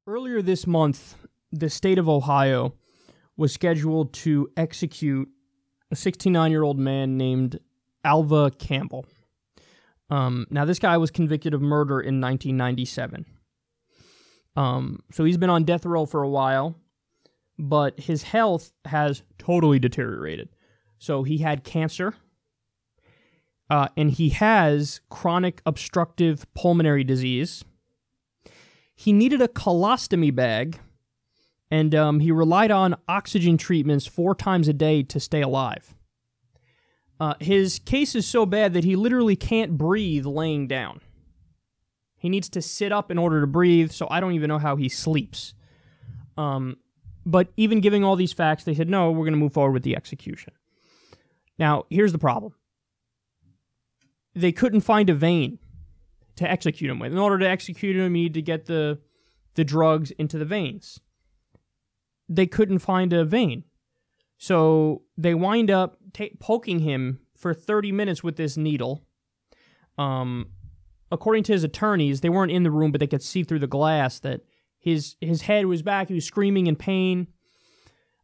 Earlier this month, the state of Ohio was scheduled to execute a 69-year-old man named Alva Campbell. Now, this guy was convicted of murder in 1997. So he's been on death row for a while, but his health has totally deteriorated. So he had cancer, and he has chronic obstructive pulmonary disease. He needed a colostomy bag, and he relied on oxygen treatments 4 times a day to stay alive. His case is so bad that he literally can't breathe laying down. He needs to sit up in order to breathe, so I don't even know how he sleeps. But even giving all these facts, they said, no, we're going to move forward with the execution. Now, here's the problem. They couldn't find a vein to execute him with. In order to execute him, you need to get the drugs into the veins. They couldn't find a vein. So they wind up poking him for 30 minutes with this needle. According to his attorneys, they weren't in the room, but they could see through the glass that his head was back. He was screaming in pain.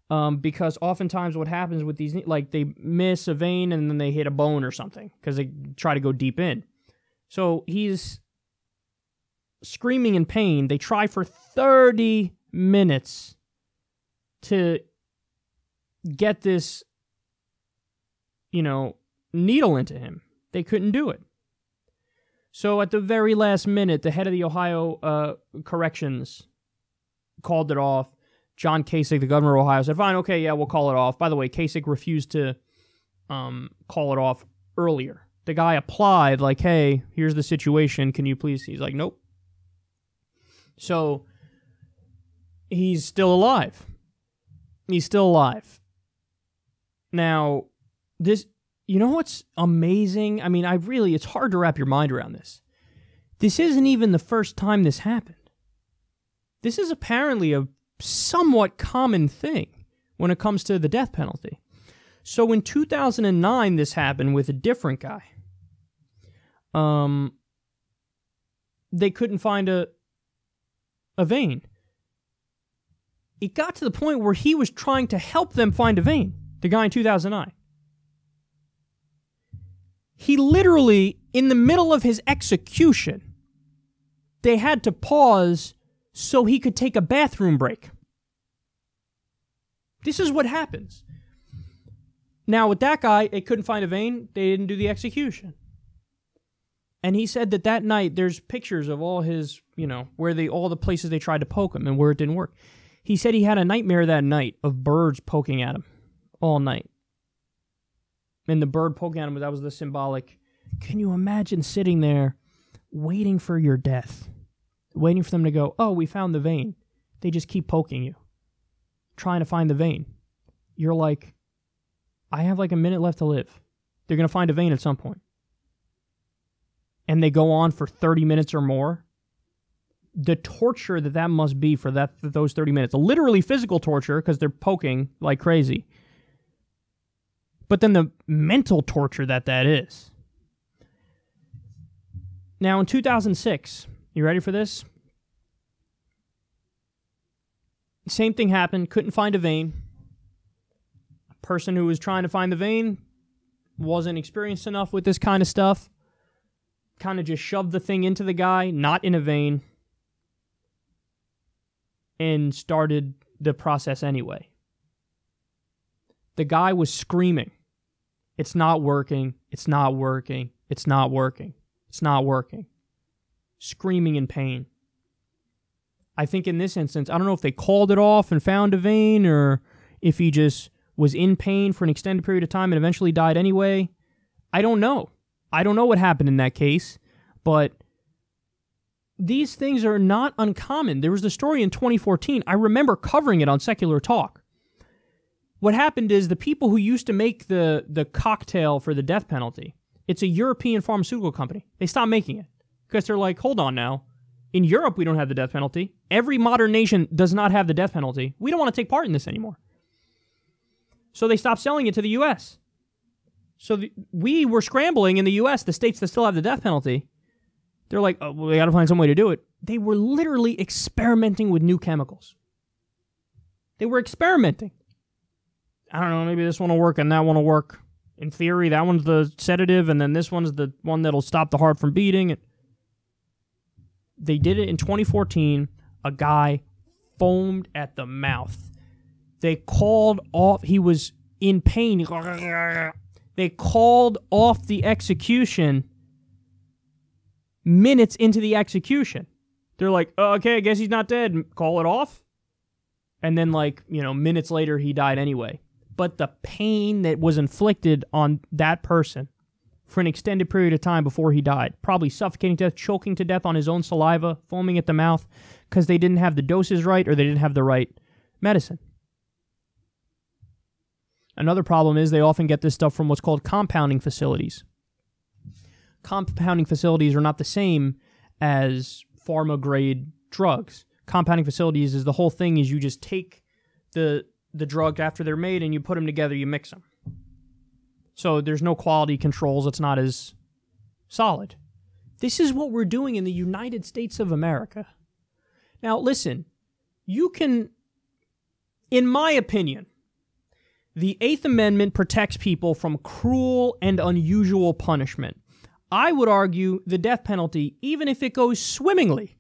Because oftentimes what happens with these, like they miss a vein and then they hit a bone or something because they try to go deep in. So he's screaming in pain. They try for 30 minutes to get this, needle into him. They couldn't do it. So at the very last minute, the head of the Ohio Corrections called it off. John Kasich, the governor of Ohio, said, fine, okay, yeah, we'll call it off. By the way, Kasich refused to call it off earlier. The guy applied, like, hey, here's the situation. Can you please? He's like, nope. So he's still alive. He's still alive. Now, this, what's amazing? I mean, it's hard to wrap your mind around this. This isn't even the first time this happened. This is apparently a somewhat common thing when it comes to the death penalty. So in 2009, this happened with a different guy. They couldn't find a vein. It got to the point where he was trying to help them find a vein, the guy in 2009. He literally, in the middle of his execution, they had to pause so he could take a bathroom break. This is what happens. Now, with that guy, they couldn't find a vein. They didn't do the execution. And he said that night, there's pictures of all his, all the places they tried to poke him and where it didn't work. He said he had a nightmare that night of birds poking at him all night. And the bird poking at him, that was the symbolic. Can you imagine sitting there waiting for your death? Waiting for them to go, oh, we found the vein. They just keep poking you, trying to find the vein. You're like, I have like a minute left to live. They're going to find a vein at some point. And they go on for 30 minutes or more. The torture that must be for those 30 minutes. Literally physical torture because they're poking like crazy. But then the mental torture that is. Now in 2006... you ready for this? Same thing happened. Couldn't find a vein. A person who was trying to find the vein wasn't experienced enough with this kind of stuff. Kind of just shoved the thing into the guy, not in a vein, and started the process anyway. The guy was screaming. It's not working. It's not working. It's not working. It's not working. Screaming in pain. I think in this instance, I don't know if they called it off and found a vein or if he just was in pain for an extended period of time and eventually died anyway. I don't know. I don't know what happened in that case, but these things are not uncommon. There was the story in 2014. I remember covering it on Secular Talk. What happened is the people who used to make the cocktail for the death penalty, it's a European pharmaceutical company. They stopped making it. Because they're like, hold on now. In Europe, we don't have the death penalty. Every modern nation does not have the death penalty. We don't want to take part in this anymore. So they stopped selling it to the U.S. So we were scrambling in the U.S., the states that still have the death penalty, They're like, oh, well, we got to find some way to do it. They were literally experimenting with new chemicals. They were experimenting. I don't know, maybe this one will work and that one will work. In theory, that one's the sedative, and then this one's the one that'll stop the heart from beating. They did it in 2014. A guy foamed at the mouth. They called off, he was in pain. They called off the execution minutes into the execution. They're like, oh, okay, I guess he's not dead. Call it off. And then, minutes later, he died anyway. But the pain that was inflicted on that person for an extended period of time before he died, probably suffocating to death, choking to death on his own saliva, foaming at the mouth, because they didn't have the doses right or they didn't have the right medicine. Another problem is they often get this stuff from what's called compounding facilities. Compounding facilities are not the same as pharma-grade drugs. Compounding facilities is the whole thing is you just take the drug after they're made and you put them together, you mix them. So there's no quality controls, it's not as solid. This is what we're doing in the United States of America. Now listen, you can, in my opinion, the Eighth Amendment protects people from cruel and unusual punishment. I would argue the death penalty, even if it goes swimmingly,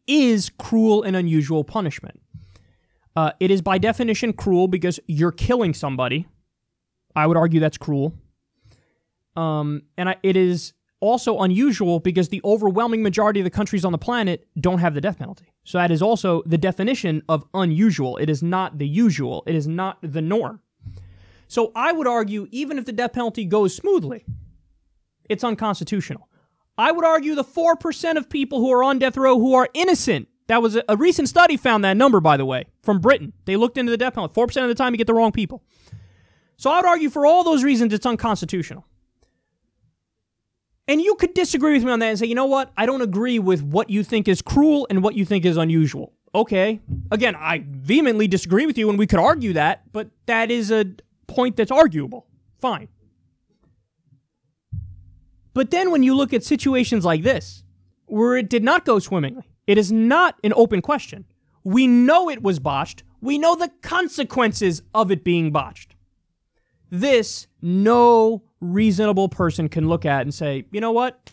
is cruel and unusual punishment. It is by definition cruel because you're killing somebody. I would argue that's cruel. It is also unusual because the overwhelming majority of the countries on the planet don't have the death penalty. So that is also the definition of unusual. It is not the usual. It is not the norm. So I would argue even if the death penalty goes smoothly, it's unconstitutional. I would argue the 4% of people who are on death row who are innocent. That was a recent study found that number, by the way, from Britain. They looked into the death penalty. 4% of the time you get the wrong people. So I would argue for all those reasons it's unconstitutional. And you could disagree with me on that and say, you know what? I don't agree with what you think is cruel and what you think is unusual. Okay. Again, I vehemently disagree with you and we could argue that, but that is a point that's arguable. Fine. But then when you look at situations like this, where it did not go swimmingly, it is not an open question. We know it was botched. We know the consequences of it being botched. This, no reasonable person can look at and say, you know what?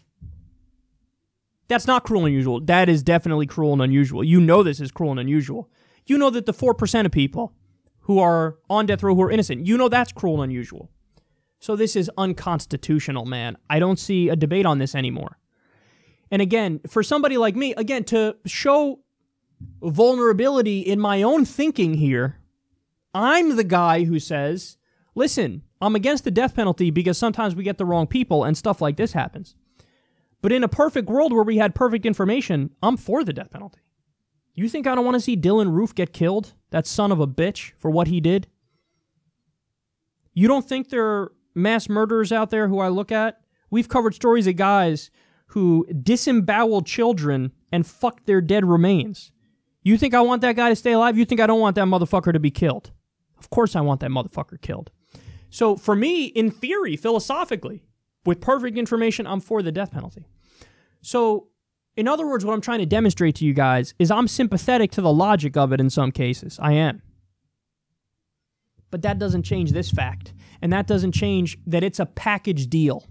That's not cruel and unusual. That is definitely cruel and unusual. You know this is cruel and unusual. You know that the 4% of people who are on death row who are innocent, you know that's cruel and unusual. So this is unconstitutional, man. I don't see a debate on this anymore. And again, for somebody like me, again, to show vulnerability in my own thinking here, I'm the guy who says, listen, I'm against the death penalty because sometimes we get the wrong people and stuff like this happens. But in a perfect world where we had perfect information, I'm for the death penalty. You think I don't want to see Dylan Roof get killed? That son of a bitch for what he did? You don't think there are mass murderers out there who I look at? We've covered stories of guys who disemboweled children and fucked their dead remains. You think I want that guy to stay alive? You think I don't want that motherfucker to be killed? Of course I want that motherfucker killed. So for me, in theory, philosophically, with perfect information, I'm for the death penalty. So, in other words, what I'm trying to demonstrate to you guys is I'm sympathetic to the logic of it in some cases. I am. But that doesn't change this fact. And that doesn't change that it's a package deal.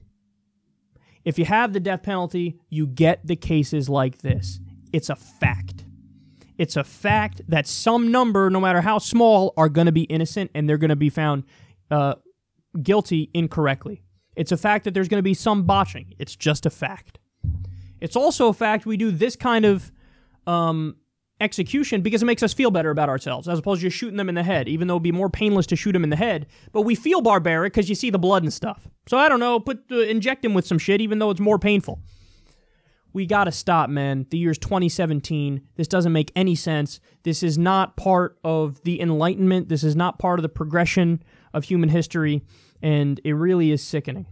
If you have the death penalty, you get the cases like this. It's a fact. It's a fact that some number, no matter how small, are going to be innocent and they're going to be found guilty incorrectly. It's a fact that there's going to be some botching. It's just a fact. It's also a fact we do this kind of execution because it makes us feel better about ourselves, as opposed to just shooting them in the head, even though it'd be more painless to shoot them in the head. But we feel barbaric because you see the blood and stuff. So I don't know, inject him with some shit, even though it's more painful. We gotta stop, man. The year's 2017. This doesn't make any sense. This is not part of the Enlightenment. This is not part of the progression of human history, and it really is sickening.